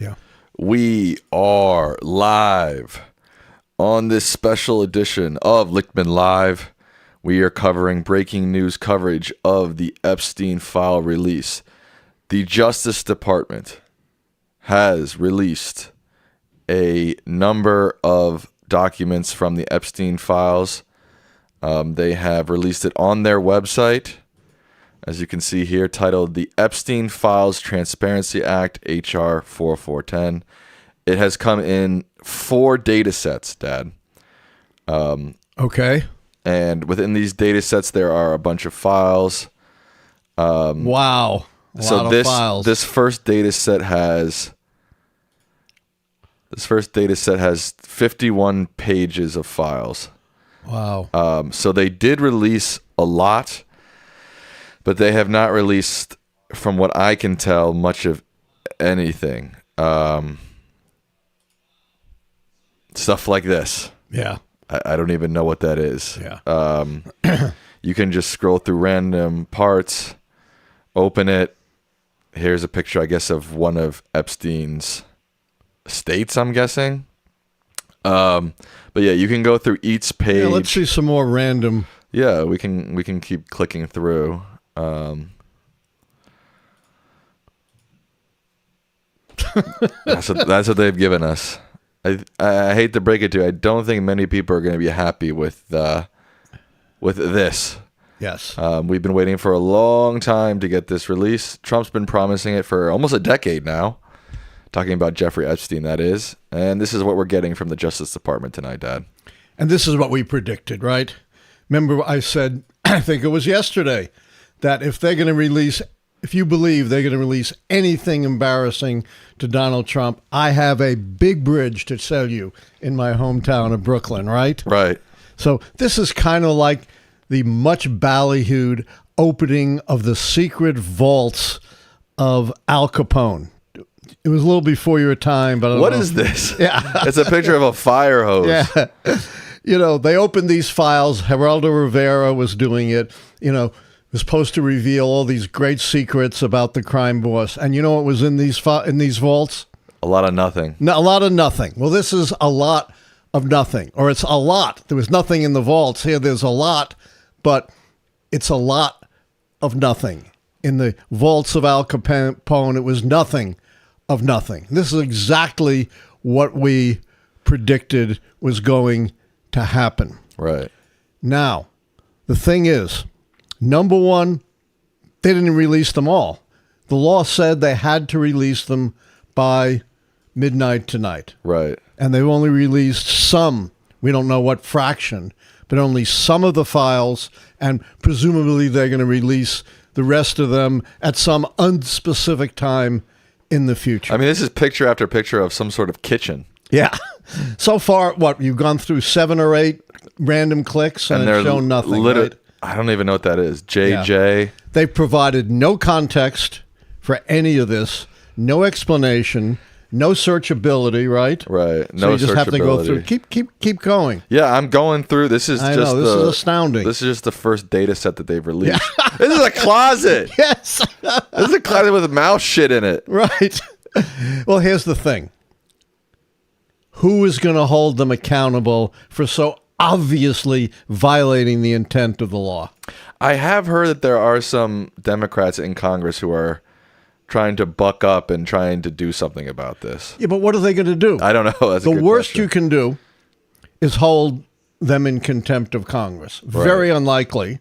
Yeah. We are live on this special edition of Lichtman Live. We are covering breaking news coverage of the Epstein file release. The Justice Department has released a number of documents from the Epstein files. They have released it on their website, as you can see here, titled The Epstein Files Transparency Act, H.R. 4410. It has come in 4 data sets, Dad. Okay. And within these data sets, there are a bunch of files. Wow. A lot of files. This first data set has 51 pages of files. Wow. So they did release a lot, but they have not released, from what I can tell, much of anything. Stuff like this. Yeah. I don't even know what that is. Yeah. You can just scroll through random parts, open it. Here's a picture, I guess, of one of Epstein's estates, I'm guessing. But yeah, you can go through each page. Yeah, let's see some more random. Yeah, we can keep clicking through. That's what they've given us. I hate to break it to you. I don't think many people are going to be happy with this. Yes. We've been waiting for a long time to get this release. Trump's been promising it for almost a decade now. Talking about Jeffrey Epstein, that is. And this is what we're getting from the Justice Department tonight, Dad. And this is what we predicted, right? Remember I said, I think it was yesterday, that if you believe they're going to release anything embarrassing to Donald Trump, I have a big bridge to sell you in my hometown of Brooklyn, right? Right. So this is kind of like the much ballyhooed opening of the secret vaults of Al Capone. It was a little before your time, but I don't know. What is this? Yeah. It's a picture of a fire hose. Yeah. They opened these files. Geraldo Rivera was doing it, was supposed to reveal all these great secrets about the crime boss. And you know what was in these vaults? A lot of nothing. No, a lot of nothing. Well, this is a lot of nothing, or it's a lot. There was nothing in the vaults. Here, there's a lot, but it's a lot of nothing. In the vaults of Al Capone, it was nothing of nothing. This is exactly what we predicted was going to happen. Right. Now, the thing is, number one, they didn't release them all. The law said they had to release them by midnight tonight. Right. And they've only released some. We don't know what fraction, but only some of the files, and presumably they're going to release the rest of them at some unspecific time in the future. I mean, this is picture after picture of some sort of kitchen. Yeah. So far, you've gone through 7 or 8 random clicks and it's shown nothing, right? I don't even know what that is. JJ. Yeah. They've provided no context for any of this, no explanation, no searchability, right? Right. No, so you just have to go through. Keep going. Yeah, I'm going through. This is this is astounding. This is just the first data set that they've released. Yeah. This is a closet. Yes. This is a closet with mouse shit in it. Right. Well, here's the thing. Who is going to hold them accountable for so obviously violating the intent of the law? I have heard that there are some Democrats in Congress who are trying to buck up and trying to do something about this. Yeah, but what are they going to do? I don't know. That's the a good worst question. you can do is hold them in contempt of Congress. Right. Very unlikely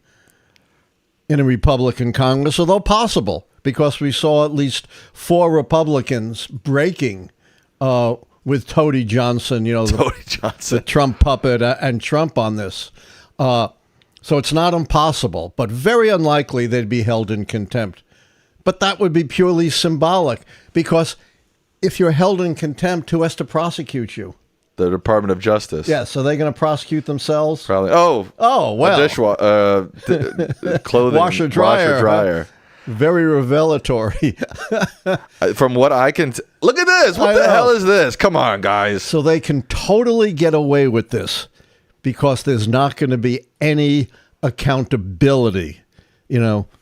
in a Republican Congress, although possible, because we saw at least 4 Republicans breaking with Toady Johnson, the Trump puppet, and Trump on this. So it's not impossible, but very unlikely they'd be held in contempt. But that would be purely symbolic, because if you're held in contempt, who has to prosecute you? The Department of Justice. Yeah, so they're going to prosecute themselves? Probably. Oh, well. Dishwasher, clothing. Washer, dryer. Very revelatory. From what I can... Look at this. What the hell is this? Come on, guys. So they can totally get away with this because there's not going to be any accountability.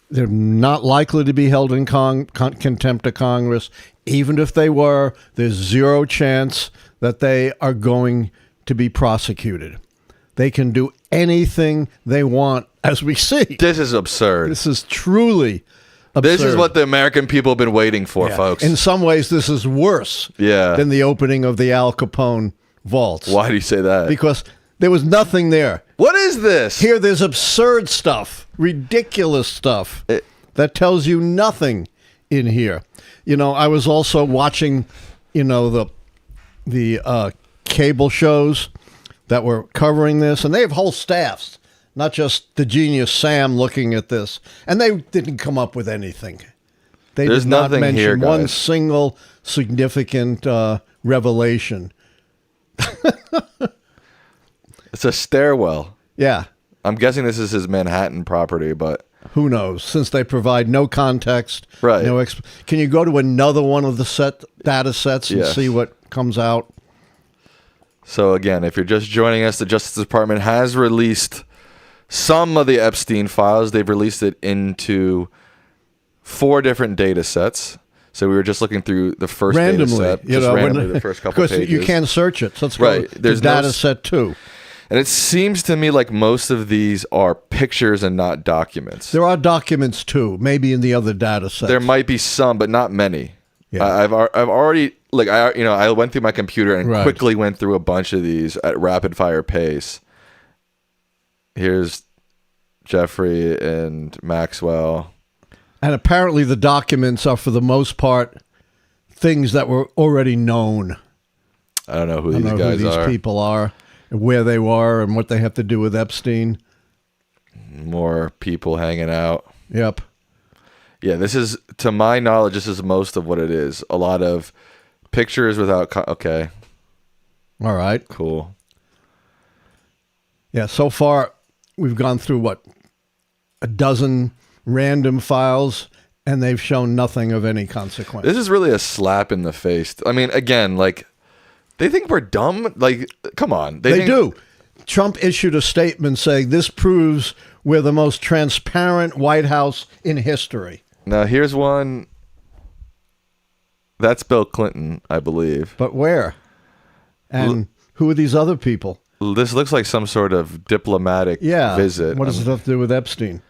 They're not likely to be held in contempt of Congress. Even if they were, there's zero chance that they are going to be prosecuted. They can do anything they want, as we see. This is absurd. This is truly absurd. This is what the American people have been waiting for, folks. In some ways, this is worse than the opening of the Al Capone vaults. Why do you say that? Because there was nothing there. What is this? Here, there's absurd stuff, ridiculous stuff that tells you nothing in here. I was also watching, the cable shows that were covering this, and they have whole staffs, not just the genius Sam looking at this. And they didn't come up with anything. There's did not nothing mention here, guys. one single significant revelation. It's a stairwell. Yeah. I'm guessing this is his Manhattan property, but who knows? Since they provide no context, right? Can you go to another one of the data sets and see what comes out? So again, if you're just joining us, the Justice Department has released some of the Epstein files. They've released it into 4 different data sets. So we were just looking through the first randomly, data set, randomly the first couple pages. Because you can't search it. So let's go to data set 2. And it seems to me like most of these are pictures and not documents. There are documents too, maybe in the other data sets. There might be some, but not many. Yeah. I've already I went through my computer and quickly went through a bunch of these at rapid fire pace. Here's Jeffrey and Maxwell. And apparently the documents are for the most part things that were already known. I don't know who these people are. Where they were and what they have to do with Epstein. More people hanging out. Yep. Yeah, this is, to my knowledge, this is most of what it is. A lot of pictures without... okay. All right. Cool. Yeah, so far we've gone through, a dozen random files, and they've shown nothing of any consequence. This is really a slap in the face. I mean, again, they think we're dumb? Come on. They do. Trump issued a statement saying this proves we're the most transparent White House in history. Now, here's one. That's Bill Clinton, I believe. But where? And who are these other people? This looks like some sort of diplomatic visit. What does it have to do with Epstein?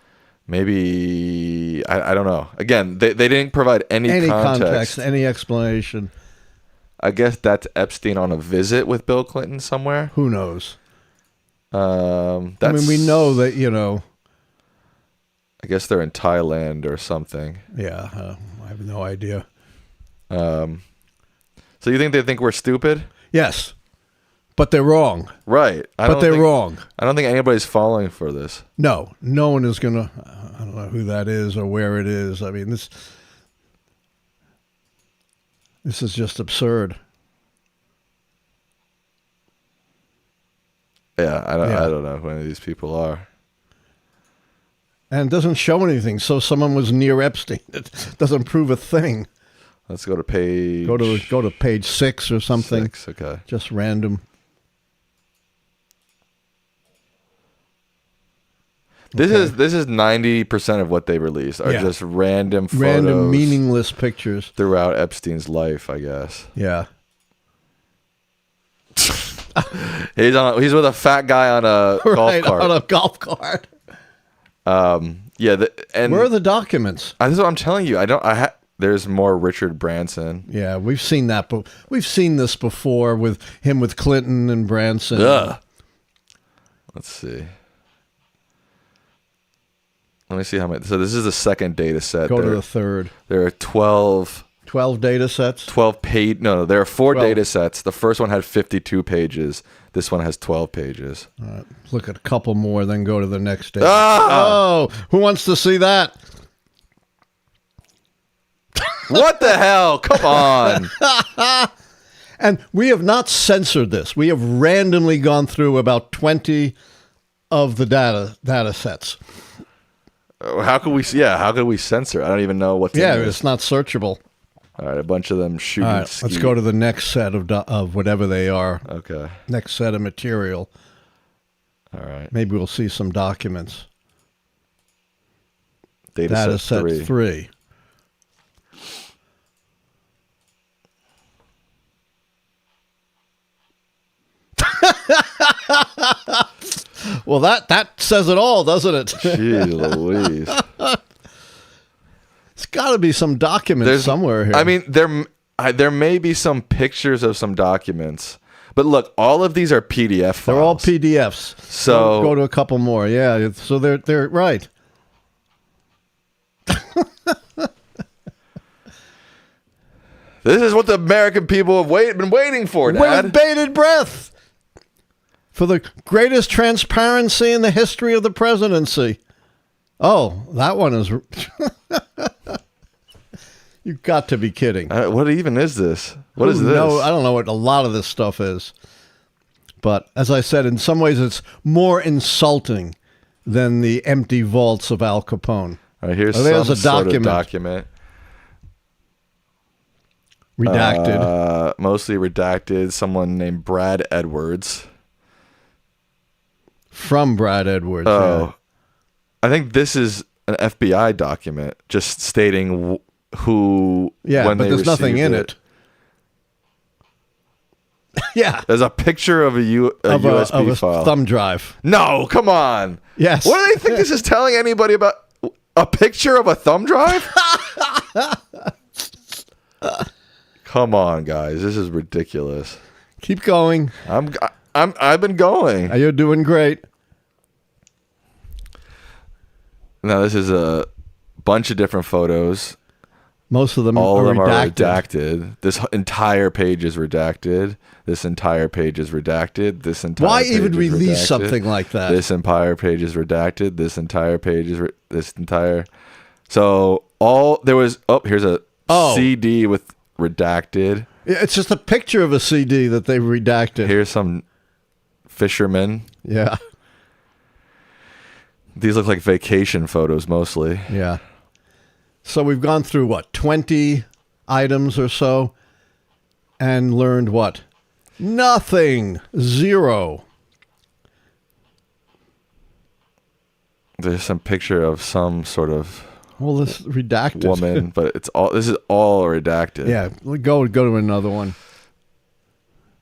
Maybe, I don't know. Again, they didn't provide any context, any explanation. I guess that's Epstein on a visit with Bill Clinton somewhere. Who knows? We know that, I guess they're in Thailand or something. Yeah, I have no idea. So you think they think we're stupid? Yes, but they're wrong. Right. They're wrong. I don't think anybody's falling for this. No one is going to, I don't know who that is or where it is. I mean, this is just absurd. Yeah, I don't know who any of these people are. And it doesn't show anything. So someone was near Epstein. It doesn't prove a thing. Let's go to page... Go to page 6 or something. 6, okay. Just random. This is 90% of what they release are just random photos. Random meaningless pictures. Throughout Epstein's life, I guess. Yeah. He's with a fat guy on a golf cart. On a golf cart. And where are the documents? That's what I'm telling you. There's more Richard Branson. Yeah, we've seen that, but we've seen this before with him with Clinton and Branson. Ugh. Let's see. Let me see how many. So this is the second data set. Go to the third. There are 12 data sets? 12 page. No, there are 4 data sets. The first one had 52 pages. This one has 12 pages. All right. Look at a couple more, then go to the next data. Oh, who wants to see that? What the hell? Come on. And we have not censored this. We have randomly gone through about 20 of the data sets. How could we censor? I don't even know what's in this. It's not searchable. All right, a bunch of them shooting. All right, let's go to the next set of whatever they are. Okay. Next set of material. All right. Maybe we'll see some documents. Data set 3. Well, that says it all, doesn't it? Gee Louise. It's got to be some documents somewhere here. I mean, there may be some pictures of some documents, but look, all of these are PDF files. They're all PDFs. So go to a couple more. Yeah, so they're right. This is what the American people have been waiting for, Dad. With bated breath. For the greatest transparency in the history of the presidency. Oh, that one is... You've got to be kidding. What even is this? What is this? No, I don't know what a lot of this stuff is. But as I said, in some ways it's more insulting than the empty vaults of Al Capone. All right, here's there's some a sort of document. Redacted. Mostly redacted. Someone named Brad Edwards. From Brad Edwards. Oh. Yeah. I think this is an FBI document just stating who. Yeah, when but they there's nothing in received it. Yeah. There's a picture of a USB of a file. thumb drive. No, come on. Yes. What do they think this is telling anybody about? A picture of a thumb drive? Come on, guys. This is ridiculous. Keep going. I've been going. You're doing great. Now this is a bunch of different photos. Most of them All are of them redacted. are redacted. This entire page is redacted. This entire page is redacted. This entire Why page even is release redacted. something like that? This entire page is redacted. This entire page is this entire. So here's a CD with redacted. It's just a picture of a CD that they've redacted. Here's some fishermen. Yeah. These look like vacation photos mostly. Yeah. So we've gone through, 20 items or so and learned what? Nothing. Zero. There's some picture of some sort of This redacted woman, but this is all redacted. Yeah. Go to another one.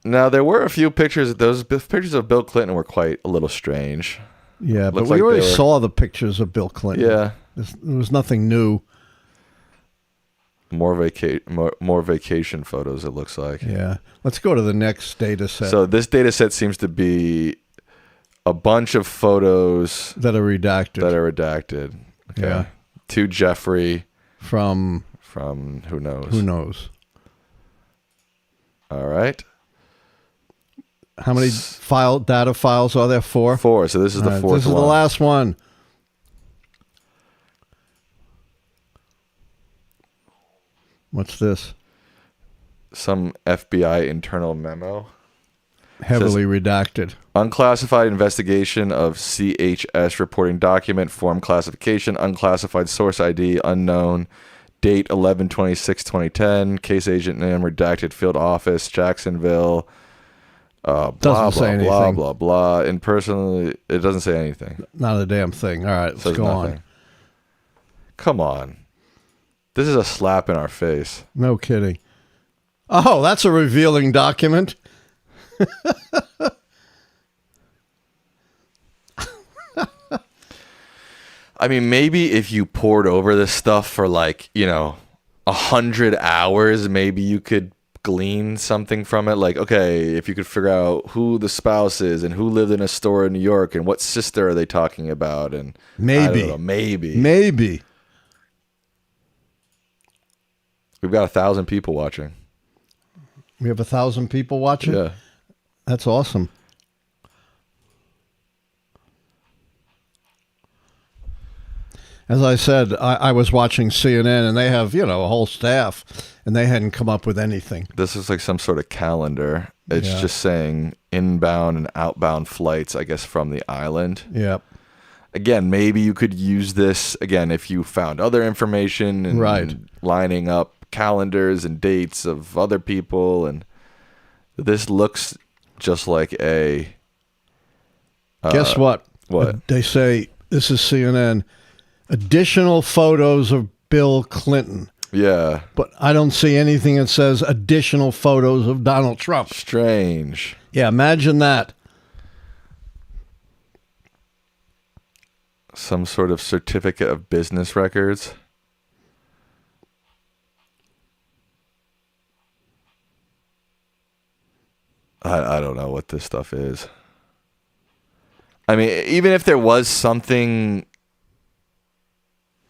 Now, there were a few pictures. Those pictures of Bill Clinton were quite a little strange. Yeah, but Looks we like already they were- saw the pictures of Bill Clinton. Yeah. There was nothing new. More vacation photos, it looks like. Yeah. Let's go to the next data set So this data set seems to be a bunch of photos that are redacted. Okay. Yeah. To Jeffrey From who knows? who knows? All right. How many data files are there? 4? 4. So this is the All right, fourth This is one. the last one. What's this? Some FBI internal memo. Heavily redacted. Unclassified investigation of CHS reporting document, form classification, unclassified source ID, unknown, date 11/26/2010, case agent name, redacted, field office, Jacksonville, blah, Doesn't say blah, blah, anything. blah, blah. In person, it doesn't say anything. Not a damn thing. All right, let's Says go nothing. on. Come on. This is a slap in our face. No kidding. Oh, that's a revealing document. I mean, maybe if you poured over this stuff for 100 hours, maybe you could glean something from it. Like, okay, if you could figure out who the spouse is and who lived in a store in New York and what sister are they talking about, and I don't know, maybe we've got 1,000 people watching. We have 1,000 people watching? Yeah. That's awesome. As I said, I was watching CNN, and they have, a whole staff, and they hadn't come up with anything. This is like some sort of calendar. It's Yeah. just saying inbound and outbound flights, I guess, from the island. Yep. Again, maybe you could use this, again, if you found other information and Right. lining up calendars and dates of other people. And this looks just like a... Guess what? What? They say, this is CNN, Additional photos of Bill Clinton. Yeah. But I don't see anything that says additional photos of Donald Trump. Strange. Yeah, imagine that. Some sort of certificate of business records. I don't know what this stuff is. I mean, even if there was something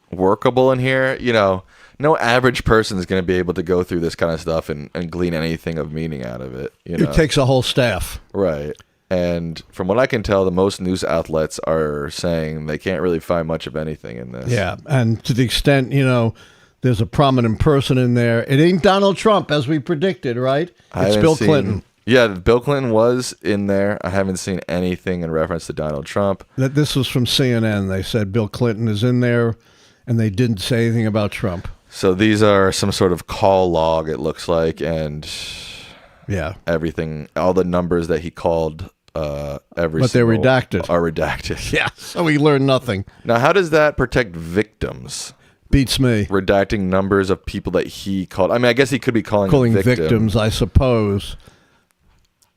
workable in here, you know, no average person is going to be able to go through this kind of stuff and glean anything of meaning out of it. You know? It takes a whole staff. Right. And from what I can tell, the most news outlets are saying they can't really find much of anything in this. Yeah, and to the extent, you know, there's a prominent person in there. It ain't Donald Trump, as we predicted, right? It's Bill Clinton. Yeah, Bill Clinton was in there. I haven't seen anything in reference to Donald Trump. This was from CNN. They said Bill Clinton is in there, and they didn't say anything about Trump. So these are some sort of call log, it looks like, and yeah, everything, all the numbers that he called, but they're redacted. Are redacted. Yeah, so we learned nothing. Now, how does that protect victims? Beats me. Redacting numbers of people that he called. I mean, I guess he could be calling victims, I suppose.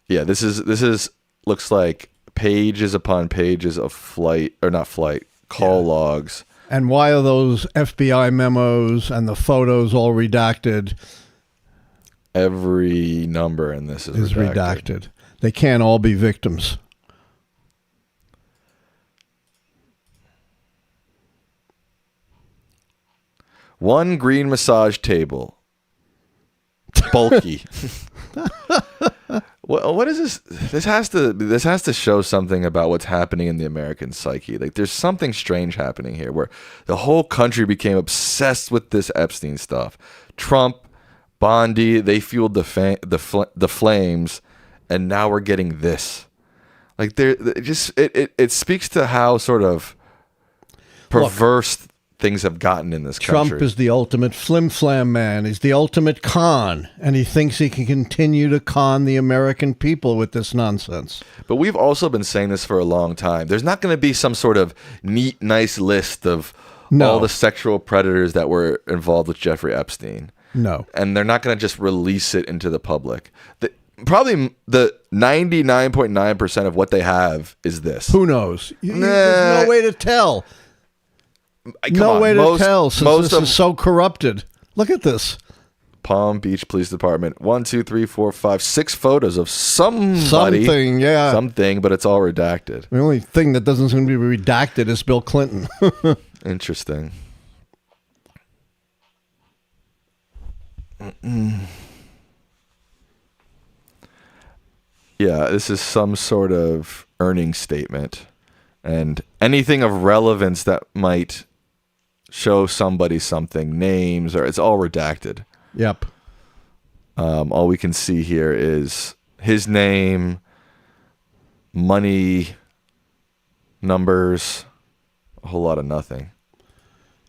Yeah, this is looks like pages upon pages of call logs. And why are those FBI memos and the photos all redacted? Every number in this is redacted. They can't all be victims. One green massage table. Bulky. What is this? This has to show something about what's happening in the American psyche. Like, there's something strange happening here, where the whole country became obsessed with this Epstein stuff. Trump, Bondi, they fueled the flames, and now we're getting this. Like, it speaks to how sort of perverse things have gotten in this country. Trump is the ultimate flim-flam man. He's the ultimate con, and he thinks he can continue to con the American people with this nonsense. But we've also been saying this for a long time. There's not going to be some sort of neat, nice list of all the sexual predators that were involved with Jeffrey Epstein. No. And they're not going to just release it into the public. Probably the 99.9% of what they have is this. Who knows? There's no way to tell. No way to tell since this is so corrupted. Look at this. Palm Beach Police Department. 1, 2, 3, 4, 5, 6 photos of somebody. Something, yeah. Something, but it's all redacted. The only thing that doesn't seem to be redacted is Bill Clinton. Interesting. Yeah, this is some sort of earnings statement. And anything of relevance that might show somebody something, names, or it's all redacted. Yep. All we can see here is his name, money, numbers, a whole lot of nothing.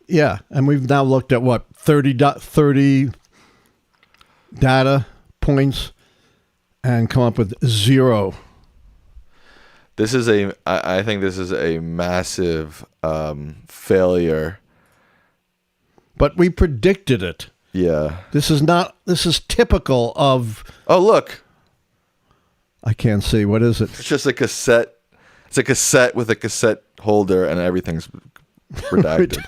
Yeah, and we've now looked at, 30 data points and come up with 0. I think this is a massive failure. But we predicted it. Yeah. This is typical of... Oh, look. I can't see. What is it? It's just a cassette. It's a cassette with a cassette holder and everything's redacted.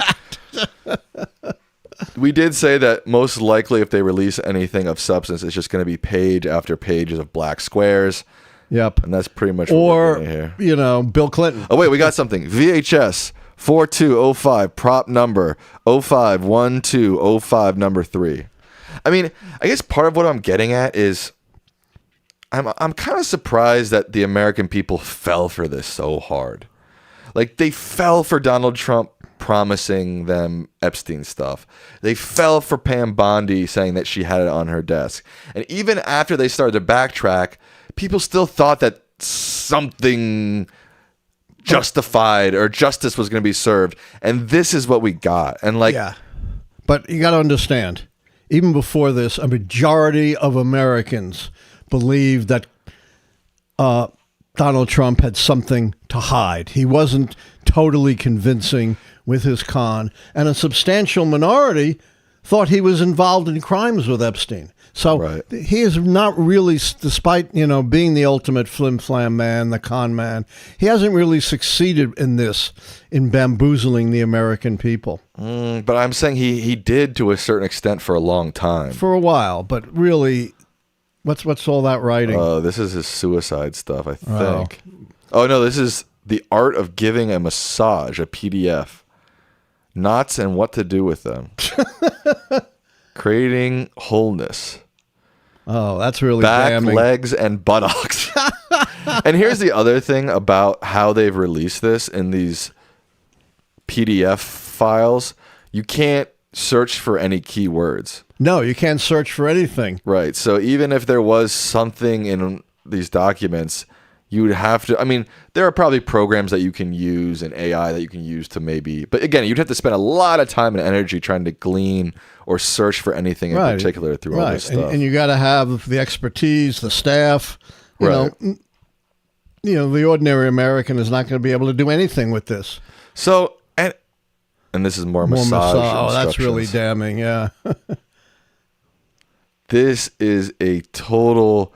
We did say that most likely if they release anything of substance, it's just going to be page after pages of black squares. Yep. And that's pretty much what we're getting here. You know, Bill Clinton. Oh, wait, we got something. VHS 4205, prop number 051205, number 3. I mean, I guess part of what I'm getting at is I'm kind of surprised that the American people fell for this so hard. Like, they fell for Donald Trump promising them Epstein stuff. They fell for Pam Bondi saying that she had it on her desk. And even after they started to backtrack, people still thought that something justified or justice was going to be served. And this is what we got. And yeah. But you got to understand, even before this, a majority of Americans believed that Donald Trump had something to hide. He wasn't totally convincing with his con, and a substantial minority thought he was involved in crimes with Epstein. So he is not really, despite, being the ultimate flim-flam man, the con man, he hasn't really succeeded in this, in bamboozling the American people. But I'm saying he did to a certain extent for a long time. For a while, but really, what's all that writing? This is his suicide stuff, I think. Oh, no, this is The Art of Giving a Massage, a PDF. Knots and what to do with them. Creating wholeness. Oh, that's really back, damning. Legs, and buttocks. And here's the other thing about how they've released this in these PDF files. You can't search for any keywords. No, you can't search for anything. Right. So even if there was something in these documents, you would have to, I mean, there are probably programs that you can use and AI that you can use to maybe, but again, you'd have to spend a lot of time and energy trying to glean or search for anything in particular through all this stuff. And you got to have the expertise, the staff, you know, the ordinary American is not going to be able to do anything with this. So, and this is more massage. Oh, that's really damning. Yeah. This is a total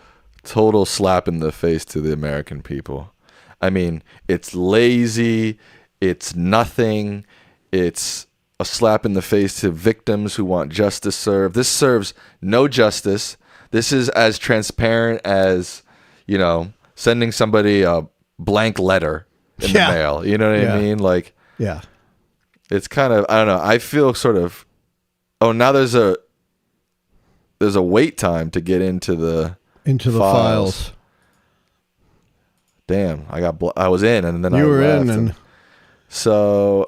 slap in the face to the American people. I mean, it's lazy, it's nothing, it's a slap in the face to victims who want justice served. This serves no justice. This is as transparent as, sending somebody a blank letter in the mail. You know what I mean? Like, it's kind of, I don't know. I feel sort of, now there's a wait time to get into the files. Damn, I was in, and then I were left, in, and so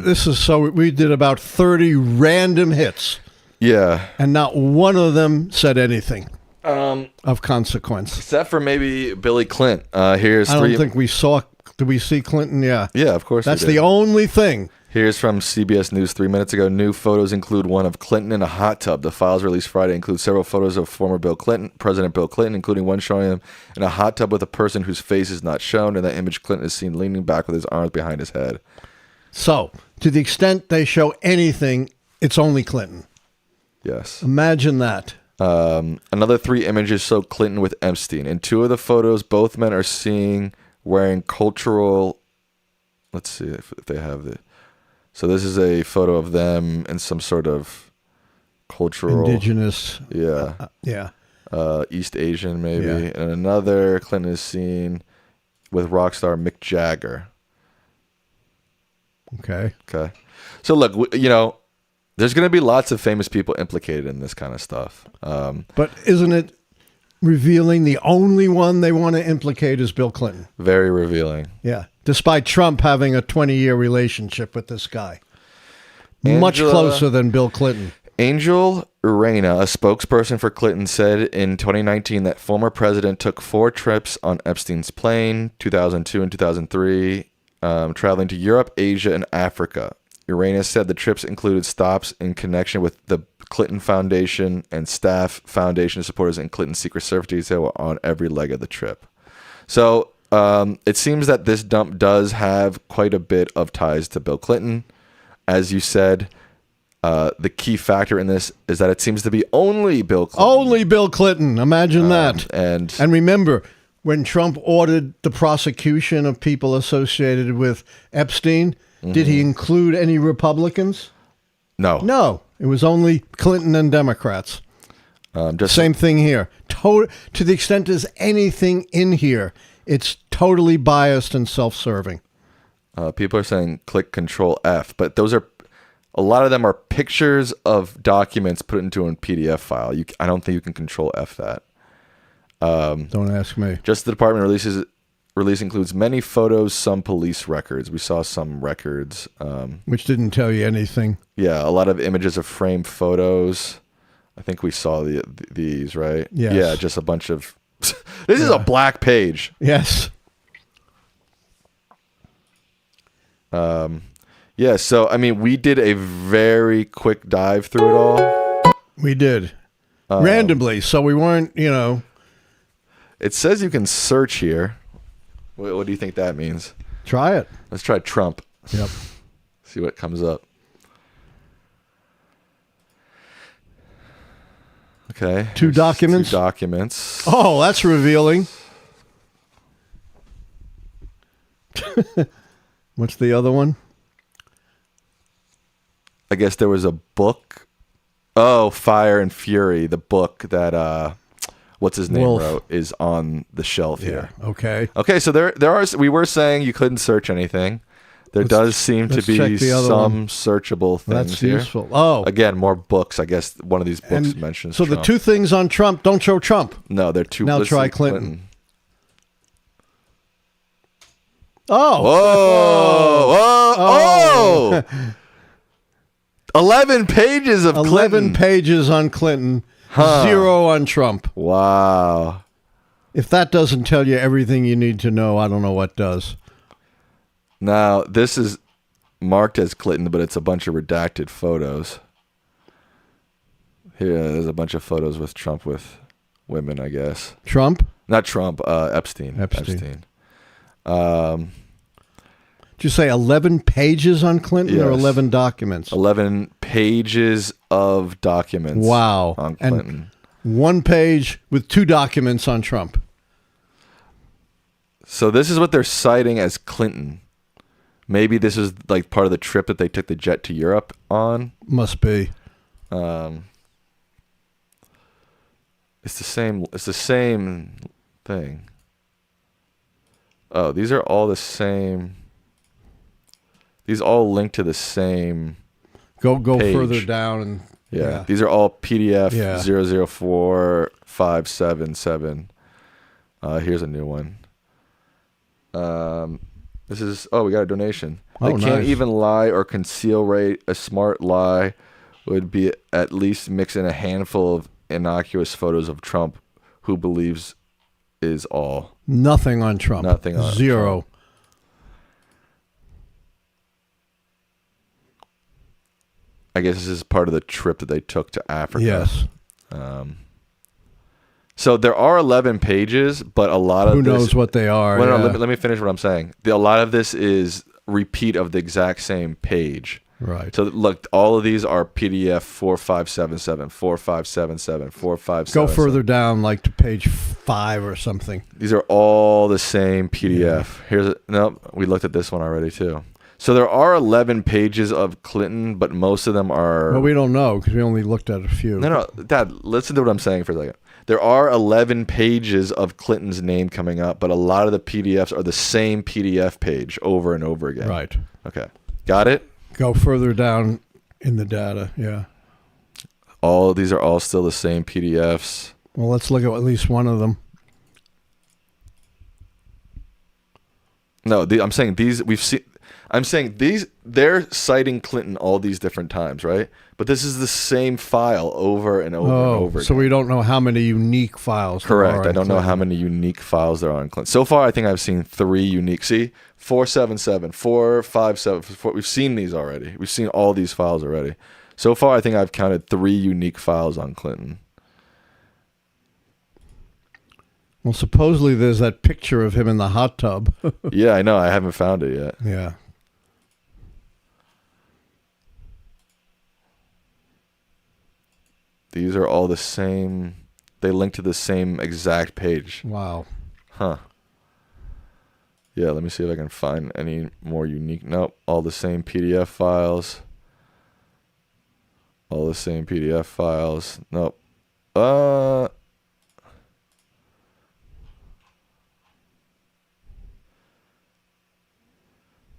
this is we did about 30 random hits. Yeah, and not one of them said anything of consequence, except for maybe Billy Clinton. I don't think we saw. Did we see Clinton? Yeah, of course. That's the only thing. Here's from CBS News 3 minutes ago. New photos include one of Clinton in a hot tub. The files released Friday include several photos of former President Bill Clinton, including one showing him in a hot tub with a person whose face is not shown. In that image, Clinton is seen leaning back with his arms behind his head. So, to the extent they show anything, it's only Clinton. Yes. Imagine that. Another 3 images show Clinton with Epstein. In 2 of the photos, both men are seen wearing cultural... Let's see if they have the... So this is a photo of them in some sort of cultural... Indigenous. East Asian, maybe. Yeah. And another, Clinton is seen with rock star Mick Jagger. Okay. So look, there's going to be lots of famous people implicated in this kind of stuff. But isn't it revealing the only one they want to implicate is Bill Clinton? Very revealing. Yeah. Despite Trump having a 20-year relationship with this guy. Much closer than Bill Clinton. Angel Urena, a spokesperson for Clinton, said in 2019 that former president took 4 trips on Epstein's plane, 2002 and 2003, traveling to Europe, Asia, and Africa. Urena said the trips included stops in connection with the Clinton Foundation and staff foundation supporters and Clinton Secret Service detail on every leg of the trip. So it seems that this dump does have quite a bit of ties to Bill Clinton. As you said, the key factor in this is that it seems to be only Bill Clinton. Only Bill Clinton. Imagine that. And remember, when Trump ordered the prosecution of people associated with Epstein, did he include any Republicans? No. It was only Clinton and Democrats. Same thing here. To the extent there's anything in here, it's totally biased and self-serving. People are saying click Control F, but a lot of them are pictures of documents put into a PDF file. I don't think you can Control F that. Don't ask me. Just the department release includes many photos, some police records. We saw some records. Which didn't tell you anything. Yeah, a lot of images of framed photos. I think we saw these, right? Yes. Yeah, just a bunch of... This is a black page. Yes. So, I mean, we did a very quick dive through it all. We did. Randomly, so we weren't, It says you can search here. What do you think that means? Try it. Let's try Trump. Yep. See what comes up. Okay. Two documents. Two documents. Oh, that's revealing. What's the other one? I guess there was a book. Oh, Fire and Fury, the book that what's his name Wolf. wrote, is on the shelf here. Okay. Okay, so there are. We were saying you couldn't search anything. There does seem to let's check be the other some one. searchable things That's here. useful. Oh, Again, more books. I guess one of these books and mentions so Trump. the two things on Trump don't show Trump. No, they're two. Now let's try see, Clinton. Oh. Whoa! 11 pages of 11 Clinton. pages on Clinton, Huh. 0 on Trump. Wow. If that doesn't tell you everything you need to know, I don't know what does. Now, this is marked as Clinton, but it's a bunch of redacted photos. Here, there's a bunch of photos with Trump with women, I guess. Trump? Not Trump, Epstein. Epstein. Did you say 11 pages on Clinton or Yes. 11 documents? 11 pages of documents Wow. on And Clinton. 1 page with 2 documents on Trump. So this is what they're citing as Clinton. Maybe this is like part of the trip that they took the jet to Europe on. Must be. It's the same. It's the same thing. Oh, these are all the same. These all link to the same. Go page. further down and Yeah. These are all PDF Yeah. 004577. Here's a new one. This is, we got a donation. They Oh, can't nice. even lie or conceal rate. A smart lie would be at least mix in a handful of innocuous photos of Trump, who believes is all. Nothing on Trump. Nothing on 0. I guess this is part of the trip that they took to Africa. Yes. So there are 11 pages, but a lot of Who this, knows what they are? Well, yeah. no, let me finish what I'm saying. A lot of this is repeat of the exact same page. Right. So look, all of these are PDF 4577, 4577, 4577. Go further down, like to page 5 or something. These are all the same PDF. We looked at this one already too. So there are 11 pages of Clinton, but most of them are. Well, we don't know because we only looked at a few. No, Dad, listen to what I'm saying for a second. There are 11 pages of Clinton's name coming up, but a lot of the PDFs are the same PDF page over and over again. Right. Okay. Got it? Go further down in the data. Yeah. All these are all still the same PDFs. Well, let's look at at least one of them. No, I'm saying these we've seen. I'm saying these. They're citing Clinton all these different times, right? But this is the same file over and over and over again. So we don't know how many unique files. Correct. There are I don't know how many unique files there are on Clinton. So far, I think I've seen 3 unique. See, 477, 457. 4, we've seen these already. We've seen all these files already. So far, I think I've counted 3 unique files on Clinton. Well, supposedly there's that picture of him in the hot tub. Yeah, I know. I haven't found it yet. Yeah. These are all the same. They link to the same exact page. Wow. Huh. Yeah, let me see if I can find any more unique. Nope, all the same PDF files. All the same PDF files. Nope.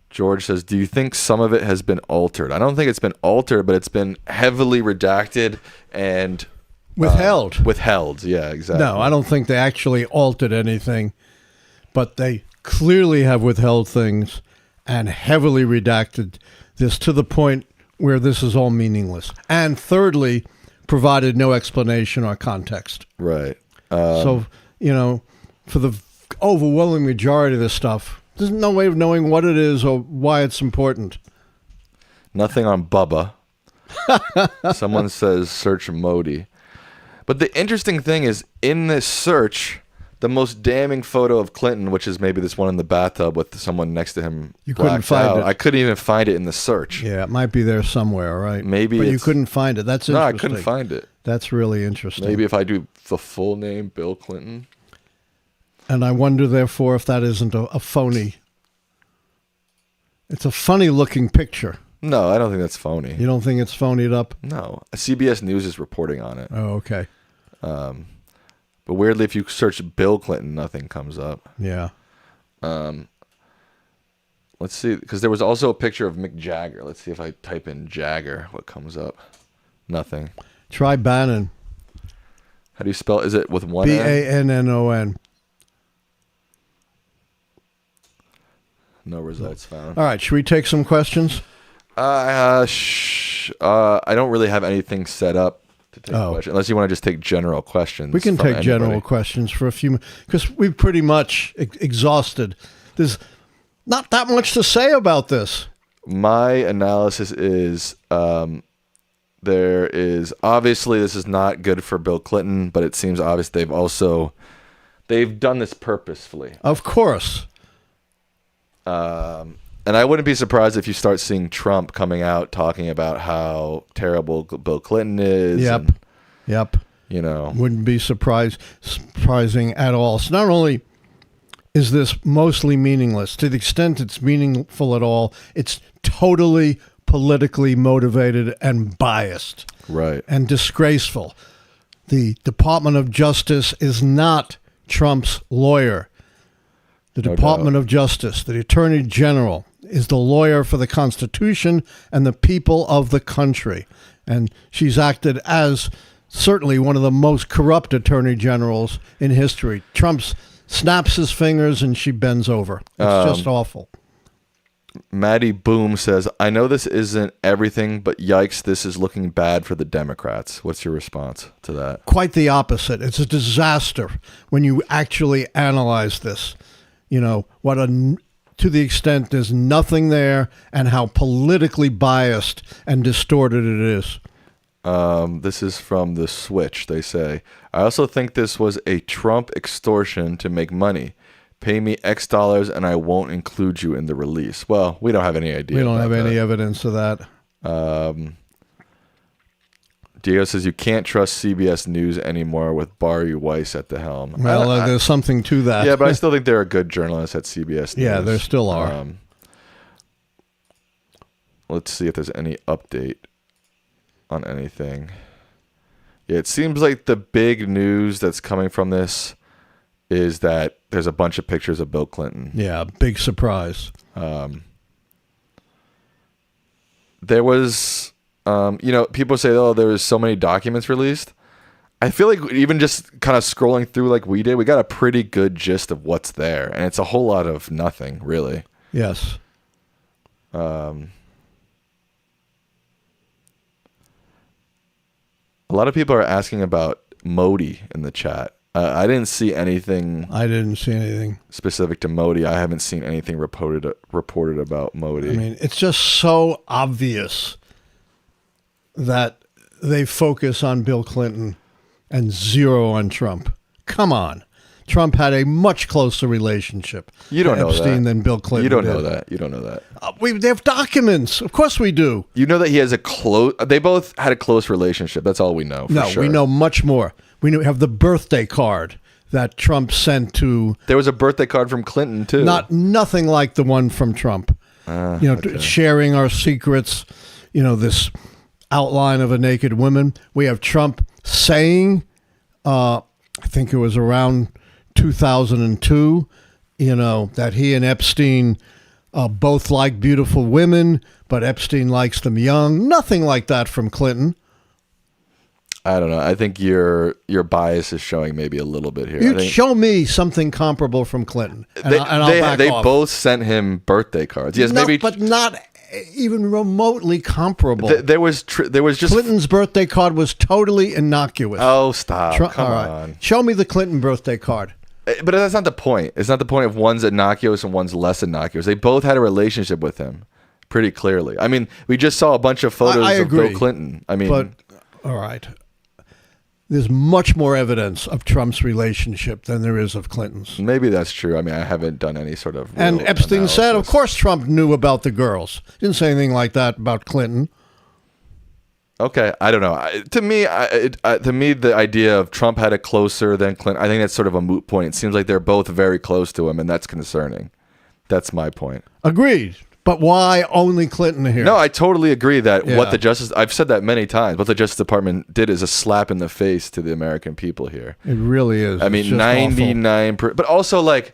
George says, do you think some of it has been altered? I don't think it's been altered, but it's been heavily redacted and Withheld. Withheld, yeah, exactly. No, I don't think they actually altered anything, but they clearly have withheld things and heavily redacted this to the point where this is all meaningless. And thirdly, provided no explanation or context. Right. So, for the overwhelming majority of this stuff, there's no way of knowing what it is or why it's important. Nothing on Bubba. Someone says search Modi. But the interesting thing is, in this search, The most damning photo of Clinton, which is maybe this one in the bathtub with someone next to him. You couldn't find it. I couldn't even find it in the search. Yeah, it might be there somewhere, right? Maybe but you couldn't find it. That's no, interesting. I couldn't find it. That's really interesting. Maybe if I do the full name, Bill Clinton. And I wonder, therefore, if that isn't a phony. It's a funny-looking picture. No, I don't think that's phony. You don't think it's phonied up? No. CBS News is reporting on it. Oh, okay. But weirdly, if you search Bill Clinton, nothing comes up. Yeah. Let's see, because there was also a picture of Mick Jagger. Let's see if I type in Jagger, what comes up. Nothing. Try Bannon. How do you spell? Is it with one N? Bannon. No results found. All right, should we take some questions? I don't really have anything set up to take questions, unless you want to just take general questions. We can take general questions for a few minutes, because we've pretty much exhausted. There's not that much to say about this. My analysis is there is obviously this is not good for Bill Clinton, but it seems obvious they've done this purposefully. Of course. And I wouldn't be surprised if you start seeing Trump coming out talking about how terrible Bill Clinton is. Yep. You know, wouldn't be surprising at all. So not only is this mostly meaningless, to the extent it's meaningful at all, it's totally politically motivated and biased. Right. And disgraceful. The Department of Justice is not Trump's lawyer. The Department of Justice, the Attorney General, is the lawyer for the Constitution and the people of the country. And she's acted as certainly one of the most corrupt attorney generals in history. Trump snaps his fingers and she bends over. It's just awful. Maddie Boom says, I know this isn't everything, but yikes, this is looking bad for the Democrats. What's your response to that? Quite the opposite. It's a disaster when you actually analyze this. You know, to the extent there's nothing there and how politically biased and distorted it is. This is from The Switch. They say, I also think this was a Trump extortion to make money. Pay me X dollars and I won't include you in the release. Well, we don't have any idea. We don't have any evidence of that. Diego says you can't trust CBS News anymore with Barry Weiss at the helm. Well, there's something to that. Yeah, but I still think there are good journalists at CBS News. Yeah, there still are. Let's see if there's any update on anything. Yeah, it seems like the big news that's coming from this is that there's a bunch of pictures of Bill Clinton. Yeah, big surprise. There was... people say, oh, there was so many documents released. I feel like even just kind of scrolling through like we did, we got a pretty good gist of what's there. And it's a whole lot of nothing, really. Yes. A lot of people are asking about Modi in the chat. I didn't see anything. Specific to Modi. I haven't seen anything reported about Modi. I mean, it's just so obvious that they focus on Bill Clinton and zero on Trump. Come on. Trump had a much closer relationship with Epstein than Bill Clinton. You don't know that. You don't know that. They have documents. Of course we do. You know that he has they both had a close relationship. That's all we know. We know much more. We have the birthday card that Trump sent to... There was a birthday card from Clinton, too. Nothing like the one from Trump. Sharing our secrets, this outline of a naked woman. We have Trump saying, I think it was around 2002, that he and Epstein both like beautiful women, but Epstein likes them young. Nothing like that from Clinton. I don't know. I think your bias is showing maybe a little bit here. You show me something comparable from Clinton, and I'll back off. They both sent him birthday cards. Yes, but not even remotely comparable. There was just Clinton's birthday card was totally innocuous. Oh, stop! Come on. Show me the Clinton birthday card. But that's not the point. It's not the point if one's innocuous and one's less innocuous. They both had a relationship with him, pretty clearly. I mean, we just saw a bunch of photos of Bill Clinton. I mean, but all right. there's much more evidence of Trump's relationship than there is of Clinton's. Maybe that's true. I mean, I haven't done any sort of And real Epstein said, of analysis. course, Trump knew about the girls. Didn't say anything like that about Clinton. Okay, I don't know. To me, the idea of Trump had it closer than Clinton, I think that's sort of a moot point. It seems like they're both very close to him, and that's concerning. That's my point. Agreed. But why only Clinton here? No, I totally agree that Yeah. what the Justice, I've said that many times, what the Justice Department did is a slap in the face to the American people here. It really is. I It's mean, just 99, but also like,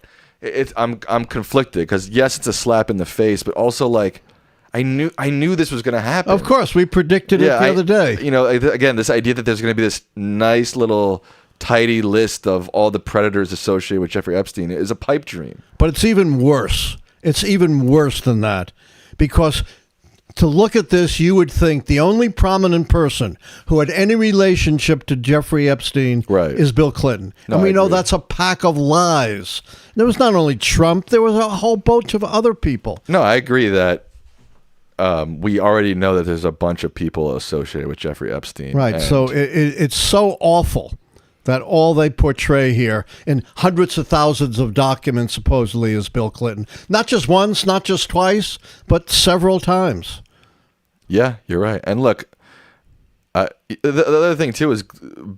I'm conflicted because yes, it's a slap in the face, but also like, I knew this was going to happen. awful. Of course, we predicted it the other day. You know, again, this idea that there's going to be this nice little tidy list of all the predators associated with Jeffrey Epstein is a pipe dream. But it's even worse. It's even worse than that. Because to look at this, you would think the only prominent person who had any relationship to Jeffrey Epstein Right. is Bill Clinton. No, and we I know agree. that's a pack of lies. There was not only Trump, there was a whole bunch of other people. No, I agree that we already know that there's a bunch of people associated with Jeffrey Epstein. Right. and- So it's so awful that all they portray here in hundreds of thousands of documents supposedly is Bill Clinton. Not just once, not just twice, but several times. Yeah, you're right. And look, the other thing too is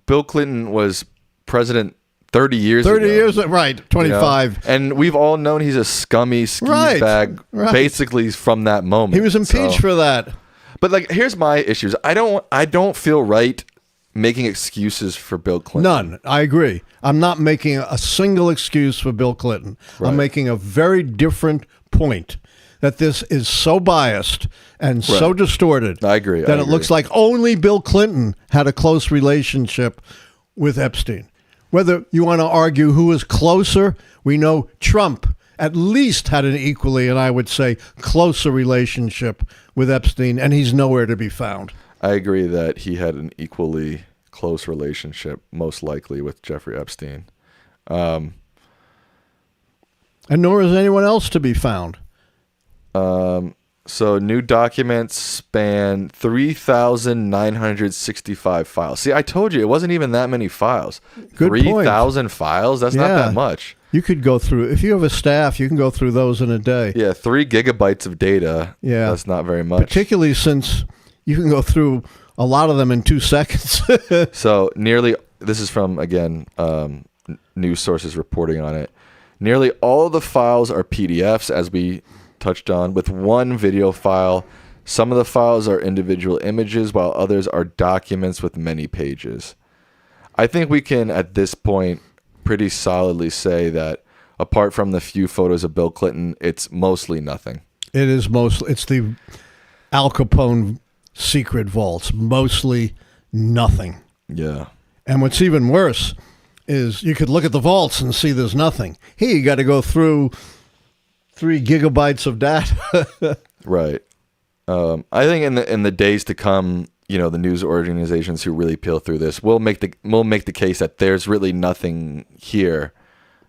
Bill Clinton was president 30 years 30 ago. years, right, you know? 25. And we've all known he's a scummy skis Right, bag right. basically from that moment. He was impeached So- for that. But like, here's my issues. I don't feel right making excuses for Bill Clinton. None. I agree. I'm not making a single excuse for Bill Clinton. Right. I'm making a very different point that this is so biased and so Right. distorted I agree. that I it looks agree. like only Bill Clinton had a close relationship with Epstein. Whether you want to argue who is closer, we know Trump at least had an equally, and I would say, closer relationship with Epstein, and he's nowhere to be found. I agree that he had an equally close relationship, most likely, with Jeffrey Epstein. And nor is anyone else to be found. So new documents span 3,965 files. See, I told you it wasn't even that many files. Good point. 3,000 files? That's not Yeah. that much. You could go through, if you have a staff, you can go through those in a day. Yeah, 3 gigabytes of data. Yeah. That's not very much. Particularly since you can go through a lot of them in 2 seconds. So this is from, again, news sources reporting on it. Nearly all of the files are PDFs, as we touched on, with one video file. Some of the files are individual images, while others are documents with many pages. I think we can, at this point, pretty solidly say that apart from the few photos of Bill Clinton, it's mostly nothing. It's the Al Capone secret vaults, mostly nothing. Yeah. And what's even worse is you could look at the vaults and see there's nothing. Here you got to go through 3 gigabytes of data. Right. I think in the days to come, you know, the news organizations who really peel through this will make the case that there's really nothing here.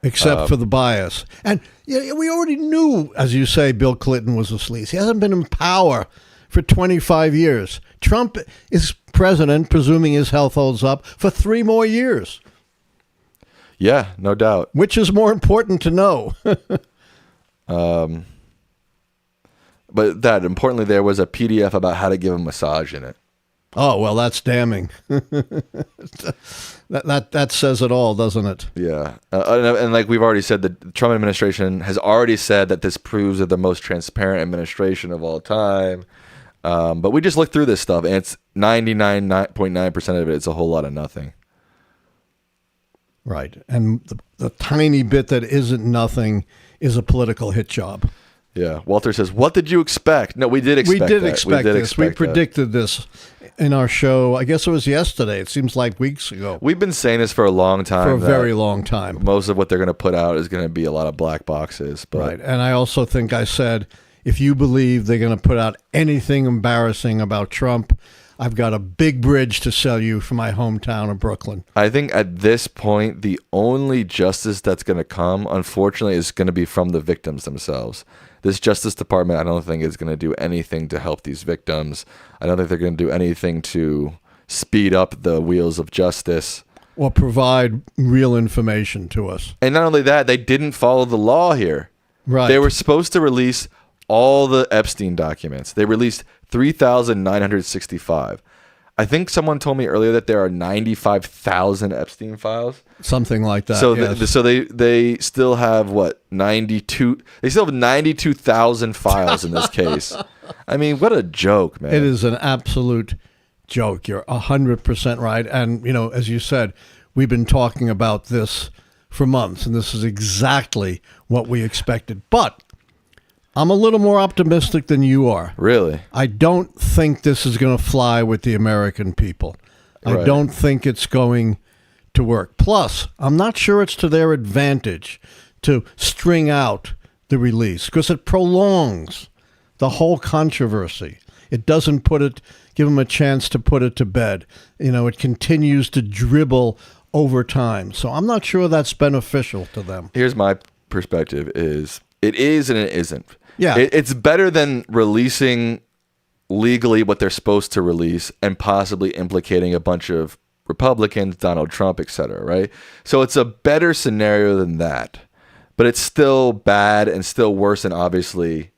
Except for the bias. And we already knew, as you say, Bill Clinton was a sleaze. He hasn't been in power for 25 years. Trump is president, presuming his health holds up, for 3 more years. Yeah, no doubt. Which is more important to know? But importantly, there was a PDF about how to give a massage in it. Oh, well, that's damning. That says it all, doesn't it? Yeah. And like we've already said, the Trump administration has already said that this proves they're the most transparent administration of all time. But we just looked through this stuff, and it's 99.9% of it. It's a whole lot of nothing. Right. And the tiny bit that isn't nothing is a political hit job. Yeah. Walter says, "What did you expect?" No, we did expect We did that. expect this. We predicted this in our show. I guess it was yesterday. It seems like weeks ago. We've been saying this for a long time. For a that very long time. most of what they're going to put out is going to be a lot of black boxes. But Right. And I also think I said, if you believe they're going to put out anything embarrassing about Trump, I've got a big bridge to sell you for my hometown of Brooklyn. I think at this point, the only justice that's going to come, unfortunately, is going to be from the victims themselves. This Justice Department, I don't think is going to do anything to help these victims. I don't think they're going to do anything to speed up the wheels of justice. Or provide real information to us. And not only that, they didn't follow the law here. Right. They were supposed to release all the Epstein documents. They released 3,965. I think someone told me earlier that there are 95,000 Epstein files. Something like that. So, yes. so they still have what 92? They still have 92,000 files in this case. I mean, what a joke, man! It is an absolute joke. You're 100% right. And as you said, we've been talking about this for months, and this is exactly what we expected. But I'm a little more optimistic than you are. Really? I don't think this is going to fly with the American people. I don't think it's going to work. Plus, I'm not sure it's to their advantage to string out the release because it prolongs the whole controversy. It doesn't give them a chance to put it to bed. It continues to dribble over time. So I'm not sure that's beneficial to them. Here's my perspective: it is and it isn't. Yeah. It's better than releasing legally what they're supposed to release and possibly implicating a bunch of Republicans, Donald Trump, etc. Right? So it's a better scenario than that, but it's still bad and still worse than obviously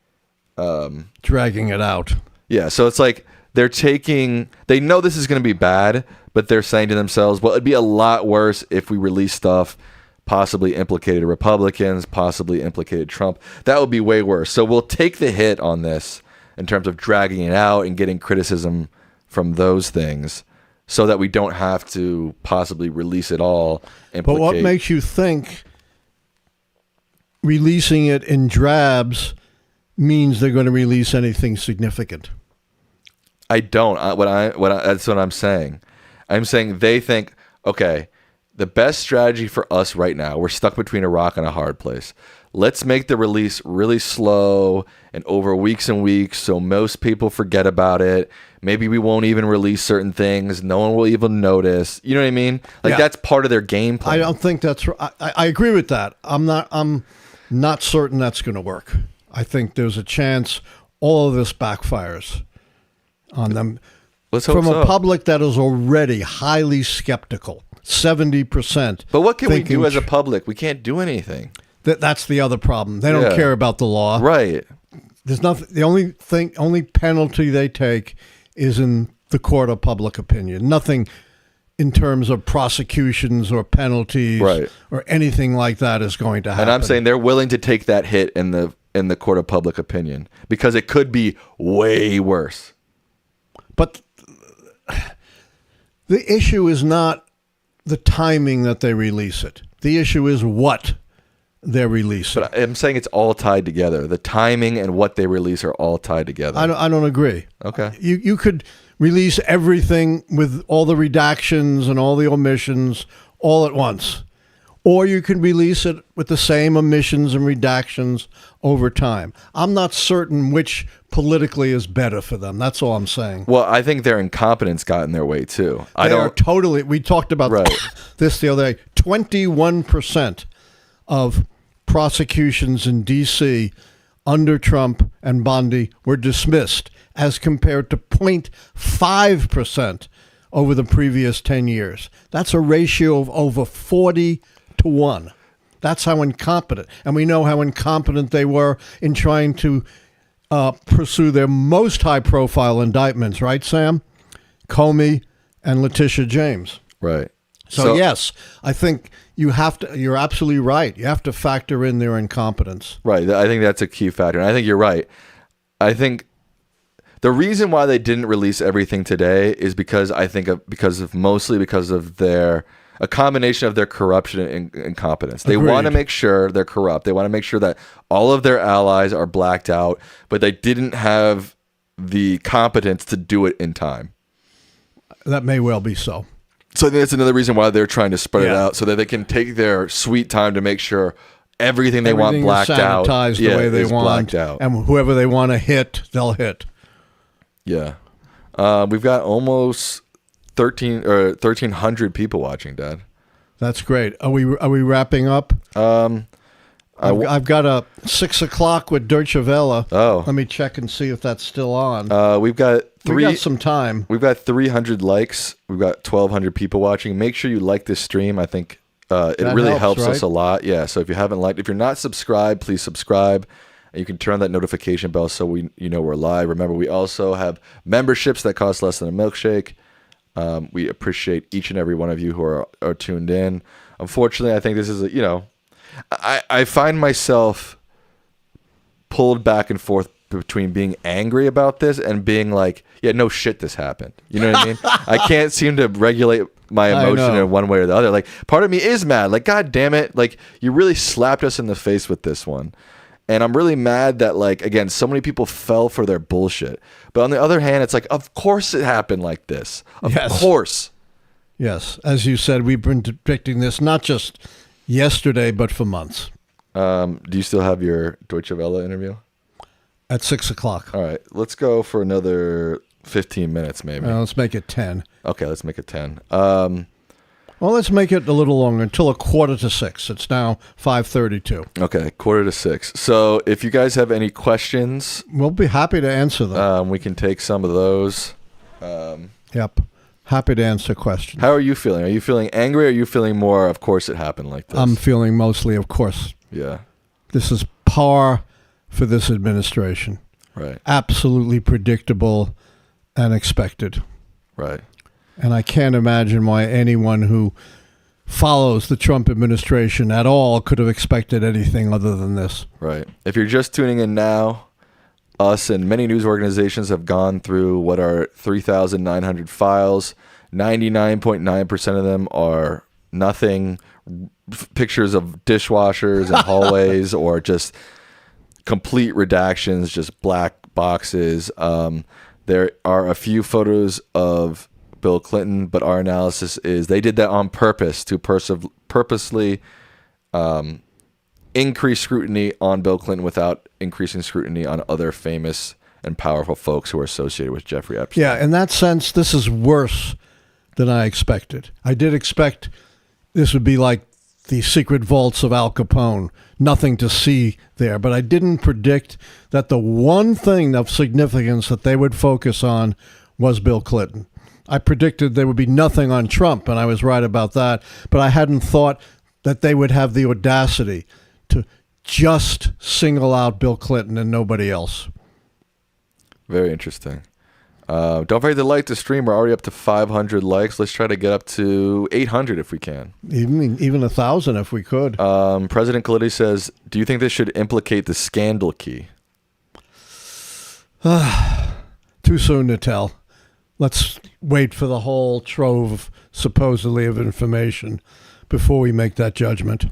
dragging it out. Yeah. So it's like they know this is going to be bad, but they're saying to themselves, well, it'd be a lot worse if we release stuff possibly implicated Republicans, possibly implicated Trump. That would be way worse. So we'll take the hit on this in terms of dragging it out and getting criticism from those things so that we don't have to possibly release it all. But what makes you think releasing it in drabs means they're going to release anything significant? I don't. That's what I'm saying. I'm saying they think, okay, the best strategy for us right now, we're stuck between a rock and a hard place. Let's make the release really slow and over weeks and weeks so most people forget about it. Maybe we won't even release certain things. No one will even notice. You know what I mean? Like that's part of their game plan. I don't think that's right. I agree with that. I'm not certain that's going to work. I think there's a chance all of this backfires on them. Let's hope from so. A public that is already highly skeptical. 70%. But what can we do as a public? We can't do anything. That's the other problem. They don't care about the law. Right. There's nothing. The only penalty they take is in the court of public opinion. Nothing in terms of prosecutions or penalties or anything like that is going to happen. And I'm saying they're willing to take that hit in the court of public opinion because it could be way worse. But the issue is not the timing that they release it. The issue is what they're releasing. But I'm saying it's all tied together. The timing and what they release are all tied together. I don't agree. Okay. You could release everything with all the redactions and all the omissions all at once. Or you could release it with the same omissions and redactions over time. I'm not certain which politically is better for them. That's all I'm saying. Well, I think their incompetence got in their way, too. We talked about this the other day. 21% of prosecutions in D.C. under Trump and Bondi were dismissed as compared to 0.5% over the previous 10 years. That's a ratio of over 40 to 1. That's how incompetent. And we know how incompetent they were in trying to pursue their most high-profile indictments, right, Sam? Comey and Letitia James. Right. So yes, I think you're absolutely right. You have to factor in their incompetence. Right. I think that's a key factor. And I think you're right. I think the reason why they didn't release everything today is because of a combination of their corruption and incompetence. They want to make sure they're corrupt. They want to make sure that all of their allies are blacked out, but they didn't have the competence to do it in time. That may well be so. So I think that's another reason why they're trying to spread it out so that they can take their sweet time to make sure everything they want blacked out, sanitized the way they want, and whoever they want to hit, they'll hit. Yeah, we've got almost 1,300 people watching, Dad. That's great. Are we wrapping up? I I've got a 6 o'clock with Deutsche Welle. Oh. Let me check and see if that's still on. We got some time. We've got 300 likes. We've got 1,200 people watching. Make sure you like this stream. I think it really helps right? us a lot. Yeah. So if you haven't liked, if you're not subscribed, please subscribe. And you can turn on that notification bell so you know we're live. Remember, we also have memberships that cost less than a milkshake. We appreciate each and every one of you who are tuned in. Unfortunately, I think this is I find myself pulled back and forth between being angry about this and being like, yeah, no shit, this happened. You know what I mean? I can't seem to regulate my emotion in one way or the other. Like, part of me is mad. Like, God damn it. Like, you really slapped us in the face with this one. And I'm really mad that, like, again, so many people fell for their bullshit. But on the other hand, it's like, of course it happened like this. Of course. Yes. As you said, we've been depicting this not just yesterday, but for months. Do you still have your Deutsche Welle interview? At 6 o'clock. All right. Let's go for another 15 minutes, maybe. Let's make it 10. Okay, let's make it 10. Well, let's make it a little longer, until 5:45. It's now 5:32. Okay, 5:45. So if you guys have any questions, we'll be happy to answer them. We can take some of those. Yep. Happy to answer questions. How are you feeling? Are you feeling angry, or are you feeling more, of course it happened like this? I'm feeling mostly, of course. Yeah. This is par for this administration. Right. Absolutely predictable and expected. Right. And I can't imagine why anyone who follows the Trump administration at all could have expected anything other than this. Right. If you're just tuning in now, us and many news organizations have gone through what are 3,900 files. 99.9% of them are nothing, pictures of dishwashers and hallways, or just complete redactions, just black boxes. There are a few photos of Bill Clinton, but our analysis is they did that on purpose to purposely increase scrutiny on Bill Clinton without increasing scrutiny on other famous and powerful folks who are associated with Jeffrey Epstein. Yeah, in that sense, this is worse than I expected. I did expect this would be like the secret vaults of Al Capone, nothing to see there. But I didn't predict that the one thing of significance that they would focus on was Bill Clinton. I predicted there would be nothing on Trump, and I was right about that. But I hadn't thought that they would have the audacity to just single out Bill Clinton and nobody else. Very interesting. Don't forget to like the stream. We're already up to 500 likes. Let's try to get up to 800 if we can. Even 1,000 if we could. President Khalidi says, do you think this should implicate the scandal key? Too soon to tell. Let's wait for the whole trove, supposedly, of information before we make that judgment.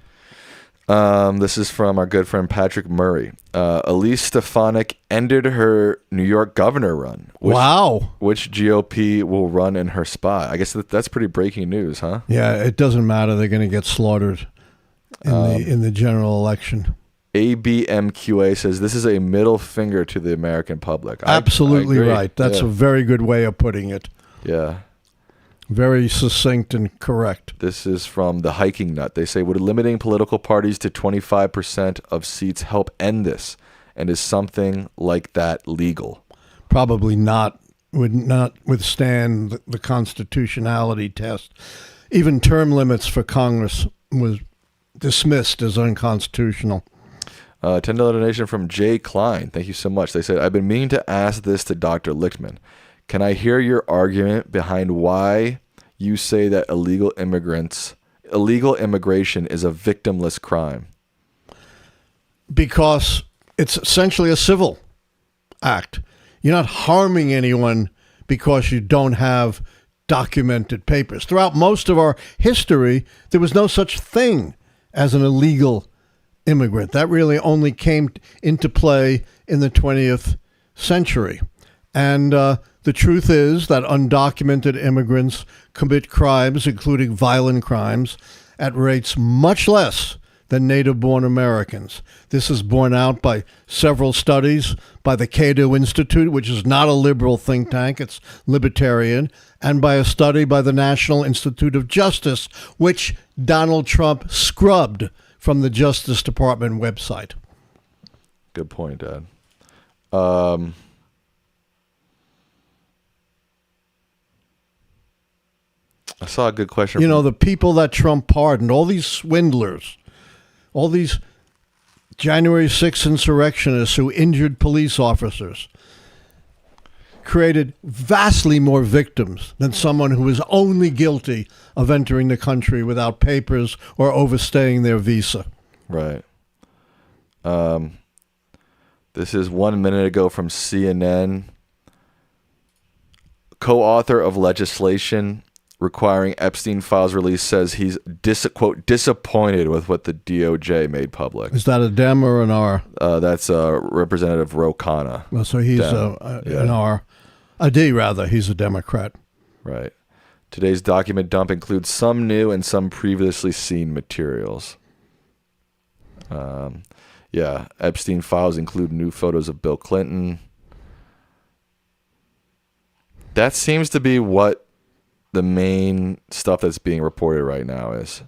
This is from our good friend Patrick Murray. Elise Stefanik ended her New York governor run. Wow. Which GOP will run in her spot? I guess that's pretty breaking news, huh? Yeah, it doesn't matter. They're going to get slaughtered in the general election. ABMQA says this is a middle finger to the American public. Absolutely I agree. right. That's a very good way of putting it. Yeah. Very succinct and correct. This is from the Hiking Nut. They say, would limiting political parties to 25% of seats help end this? And is something like that legal? Probably not. Would not withstand the constitutionality test. Even term limits for Congress was dismissed as unconstitutional. $10 donation from Jay Klein. Thank you so much. They said, I've been meaning to ask this to Dr. Lichtman. Can I hear your argument behind why you say that illegal immigration is a victimless crime? Because it's essentially a civil act. You're not harming anyone because you don't have documented papers. Throughout most of our history, there was no such thing as an illegal immigrant. That really only came into play in the 20th century. And the truth is that undocumented immigrants commit crimes, including violent crimes, at rates much less than native-born Americans. This is borne out by several studies by the Cato Institute, which is not a liberal think tank, it's libertarian, and by a study by the National Institute of Justice, which Donald Trump scrubbed from the Justice Department website. Good point, Dad. I saw a good question. The people that Trump pardoned, all these swindlers, all these January 6th insurrectionists who injured police officers, created vastly more victims than someone who was only guilty of entering the country without papers or overstaying their visa. Right. This is 1 minute ago from CNN. Co-author of legislation requiring Epstein files release says he's, quote, disappointed with what the DOJ made public. Is that a Dem or an R? That's Representative Ro Khanna. Well, so he's an R. A D, rather. He's a Democrat. Right. Today's document dump includes some new and some previously seen materials. Epstein files include new photos of Bill Clinton. That seems to be what the main stuff that's being reported right now is.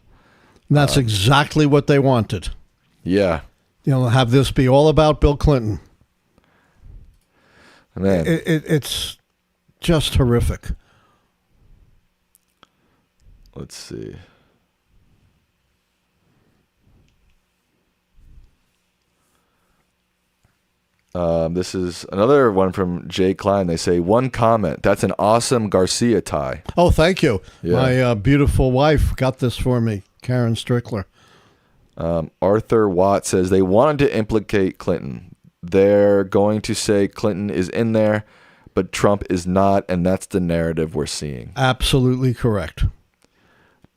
And that's exactly what they wanted. Yeah. Have this be all about Bill Clinton. Man. It's just horrific. Let's see. This is another one from Jay Klein. They say, one comment. That's an awesome Garcia tie. Oh, thank you. Yeah. My beautiful wife got this for me, Karen Strickler. Arthur Watt says they wanted to implicate Clinton. They're going to say Clinton is in there, but Trump is not, and that's the narrative we're seeing. Absolutely correct.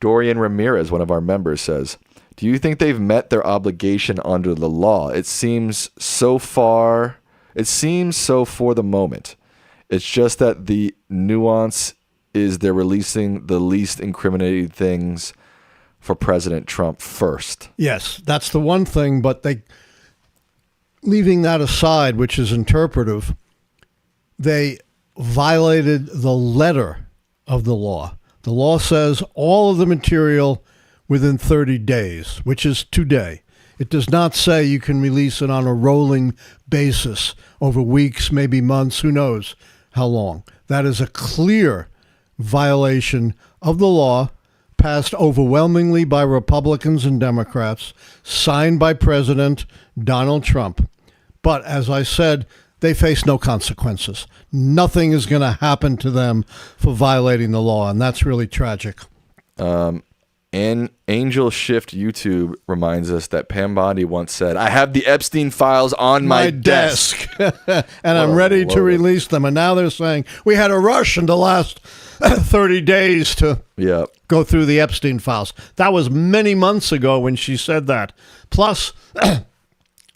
Dorian Ramirez, one of our members, says, do you think they've met their obligation under the law? It seems so for the moment. It's just that the nuance is they're releasing the least incriminating things for President Trump first. Yes, that's the one thing, but leaving that aside, which is interpretive, they violated the letter of the law. The law says all of the material within 30 days, which is today. It does not say you can release it on a rolling basis over weeks, maybe months, who knows how long. That is a clear violation of the law, passed overwhelmingly by Republicans and Democrats, signed by President Donald Trump. But as I said, they face no consequences. Nothing is going to happen to them for violating the law, and that's really tragic. And Angel Shift YouTube reminds us that Pam Bondi once said, I have the Epstein files on my desk. And I'm ready to release them. And now they're saying we had a rush in the last 30 days to go through the Epstein files. That was many months ago when she said that. Plus,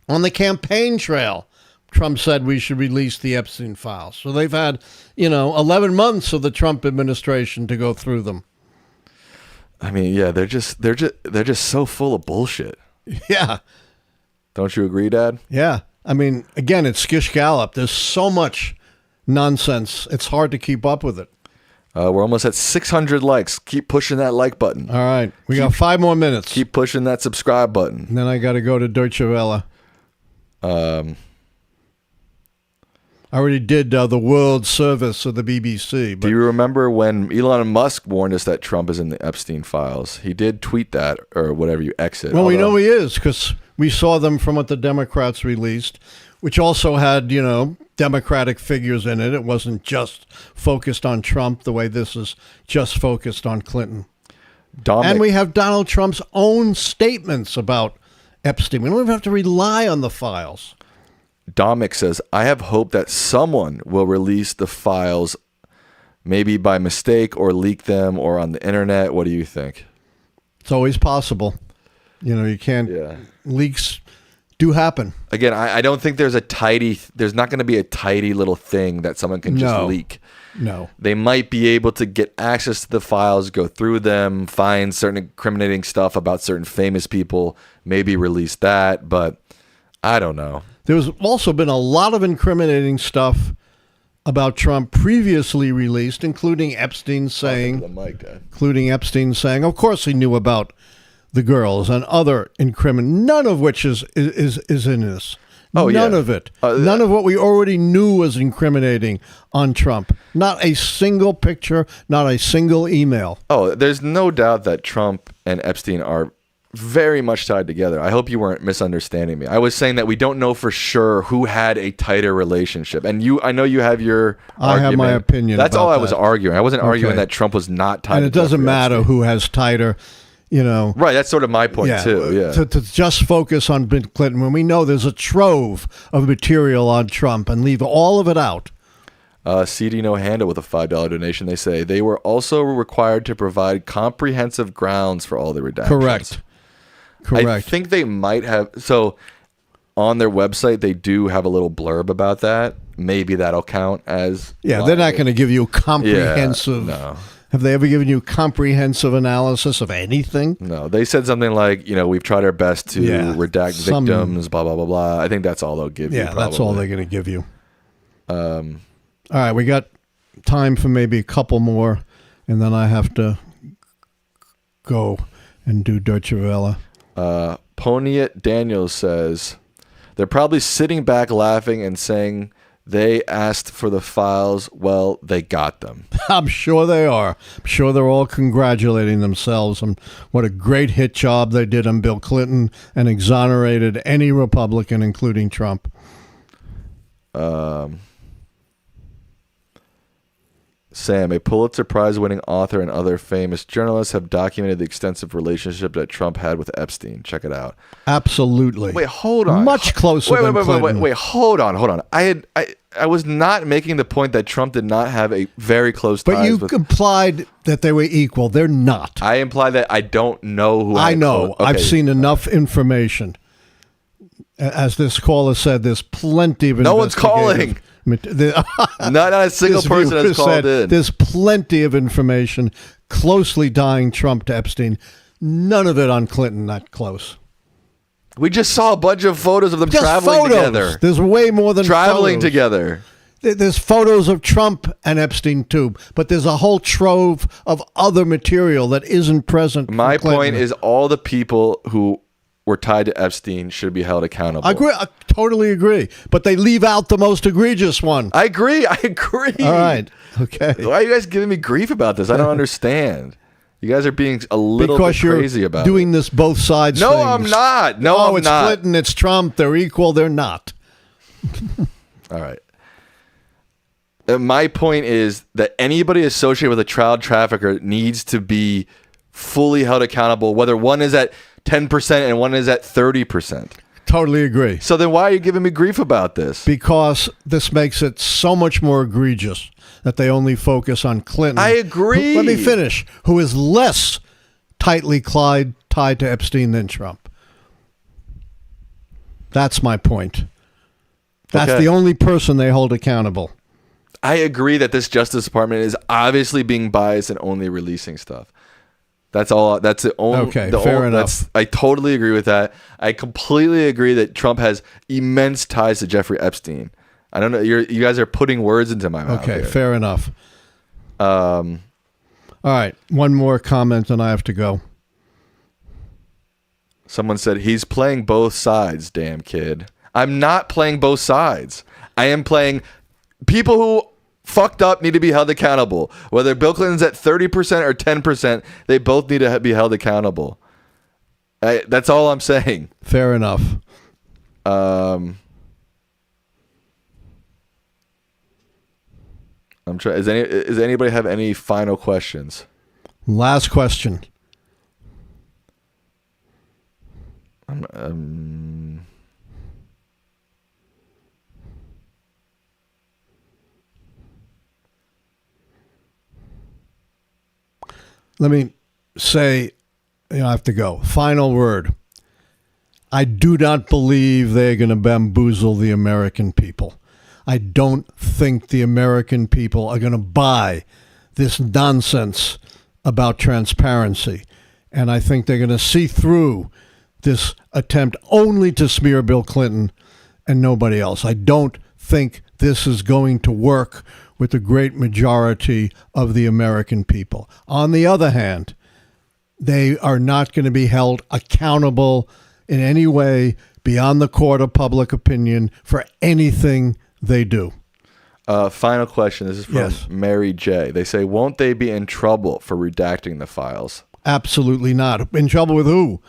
on the campaign trail, Trump said we should release the Epstein files. So they've had, 11 months of the Trump administration to go through them. I mean, yeah, they're just so full of bullshit. Yeah. Don't you agree, Dad? Yeah. I mean, again, it's Gish Gallop. There's so much nonsense. It's hard to keep up with it. We're almost at 600 likes. Keep pushing that like button. All right. We got 5 more minutes. Keep pushing that subscribe button. And then I got to go to Deutsche Welle. I already did the World Service of the BBC. But do you remember when Elon Musk warned us that Trump is in the Epstein files? He did tweet that, or whatever you exit. Well, we know he is because we saw them from what the Democrats released, which also had, Democratic figures in it. It wasn't just focused on Trump the way this is just focused on Clinton. And we have Donald Trump's own statements about Epstein. We don't even have to rely on the files. Dominic says, I have hope that someone will release the files, maybe by mistake or leak them or on the internet. What do you think? It's always possible. You can't. Yeah. Leaks do happen. Again, I don't think there's not going to be a tidy little thing that someone can just leak. No. They might be able to get access to the files, go through them, find certain incriminating stuff about certain famous people, maybe release that, but I don't know. There's also been a lot of incriminating stuff about Trump previously released, including Epstein saying, of course he knew about the girls and other none of which is in this. Oh, None yeah. of it. None of what we already knew was incriminating on Trump. Not a single picture, not a single email. Oh, there's no doubt that Trump and Epstein are very much tied together. I hope you weren't misunderstanding me. I was saying that we don't know for sure who had a tighter relationship. And I know you have your I have my opinion. That's about all I that. was arguing. I wasn't arguing Okay. that Trump was not tied And to it doesn't Jeffrey matter Epstein. who has tighter, Right, that's sort of my point too. Yeah. To just focus on Bill Clinton when we know there's a trove of material on Trump and leave all of it out. CD No Handle with a $5 donation. They say they were also required to provide comprehensive grounds for all the redactions. Correct. I think they might have. So on their website, they do have a little blurb about that. Maybe that'll count as. Yeah, they're not going to give you comprehensive. No. Have they ever given you comprehensive analysis of anything? No, they said something like, we've tried our best to redact victims, blah, blah, blah, blah. I think that's all they'll give you. Yeah, that's all they're going to give you. All right, we got time for maybe a couple more, and then I have to go and do Deutsche Welle. Poniet Daniels says, they're probably sitting back laughing and saying they asked for the files. Well, they got them. I'm sure they are. I'm sure they're all congratulating themselves on what a great hit job they did on Bill Clinton and exonerated any Republican, including Trump. Sam, a Pulitzer Prize-winning author and other famous journalists have documented the extensive relationship that Trump had with Epstein. Check it out. Absolutely. Wait, hold on. Much closer than Clinton. Wait, hold on. I was not making the point that Trump did not have a very close ties But you with... implied that they were equal. They're not. I implied that I don't know who I know. Okay. I've seen enough information. As this caller said, there's plenty of No one's calling. Not a single person has called in. There's plenty of information closely tying Trump to Epstein. None of it on Clinton, not close. We just saw a bunch of photos of them Just traveling photos. together. There's way more than Traveling photos. together. There's photos of Trump and Epstein too, but there's a whole trove of other material that isn't present. My from Clinton. point is all the people who were tied to Epstein should be held accountable. I agree. I totally agree. But they leave out the most egregious one. I agree. All right. Okay. Why are you guys giving me grief about this? I don't understand. You guys are being a little bit crazy about it. Doing this both sides No, things. I'm not. No, I'm it's not. Clinton, it's Trump. They're equal. They're not. All right. My point is that anybody associated with a child trafficker needs to be fully held accountable, whether one is at 10% and one is at 30%. Totally agree. So then why are you giving me grief about this? Because this makes it so much more egregious that they only focus on Clinton. I agree. Let me finish. Who is less tightly tied to Epstein than Trump. That's my point. That's Okay. the only person they hold accountable. I agree that this Justice Department is obviously being biased and only releasing stuff. That's all. That's the only. Okay, fair enough. I totally agree with that. I completely agree that Trump has immense ties to Jeffrey Epstein. I don't know. You guys are putting words into my mouth. Okay, here. fair enough. All right, one more comment and I have to go. Someone said he's playing both sides. Damn kid. I'm not playing both sides. I am playing people who fucked up need to be held accountable. Whether Bill Clinton's at 30% or 10%, they both need to be held accountable. That's all I'm saying. Fair enough. I'm trying. Does anybody have any final questions? Last question. Let me say, I have to go. Final word. I do not believe they're going to bamboozle the American people. I don't think the American people are going to buy this nonsense about transparency. And I think they're going to see through this attempt only to smear Bill Clinton and nobody else. I don't think this is going to work with the great majority of the American people. On the other hand, They are not going to be held accountable in any way beyond the court of public opinion for anything they do. Final question. This is from Yes. Mary J. They say, won't they be in trouble for redacting the files? Absolutely not. In trouble with who?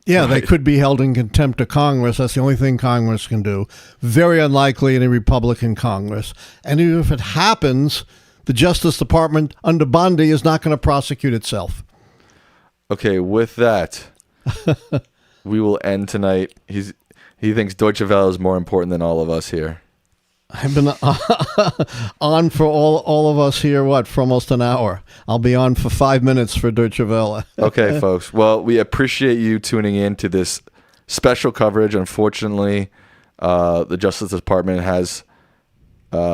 Yeah, they could be held in contempt of Congress. That's the only thing Congress can do. Very unlikely in a Republican Congress. And even if it happens, the Justice Department under Bondi is not going to prosecute itself. Okay, with that, we will end tonight. He thinks Deutsche Welle is more important than all of us here. I've been on for all of us here, for almost an hour. I'll be on for 5 minutes for Deutsche Welle. Okay, folks. Well, we appreciate you tuning in to this special coverage. Unfortunately, the Justice Department has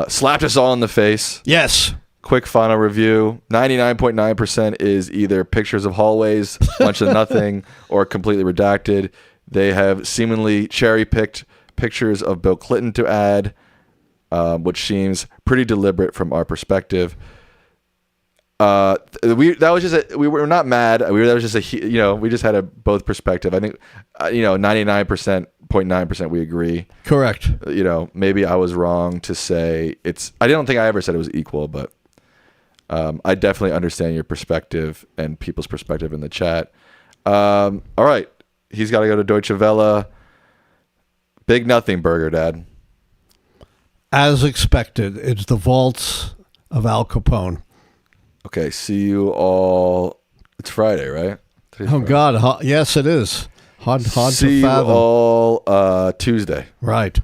slapped us all in the face. Yes. Quick final review. 99.9% is either pictures of hallways, bunch of nothing, or completely redacted. They have seemingly cherry-picked pictures of Bill Clinton to add, which seems pretty deliberate from our perspective. We were not mad. That was just we just had both perspective. I think 99.9% we agree. Correct. Maybe I was wrong to say I don't think I ever said it was equal, but I definitely understand your perspective and people's perspective in the chat. All right, he's got to go to Deutsche Welle. Big nothing burger, Dad. As expected, it's the vaults of Al Capone. Okay, see you all. It's Friday, right? Today's Friday. God. Yes, it is. Hard to fathom. See you all Tuesday. Right.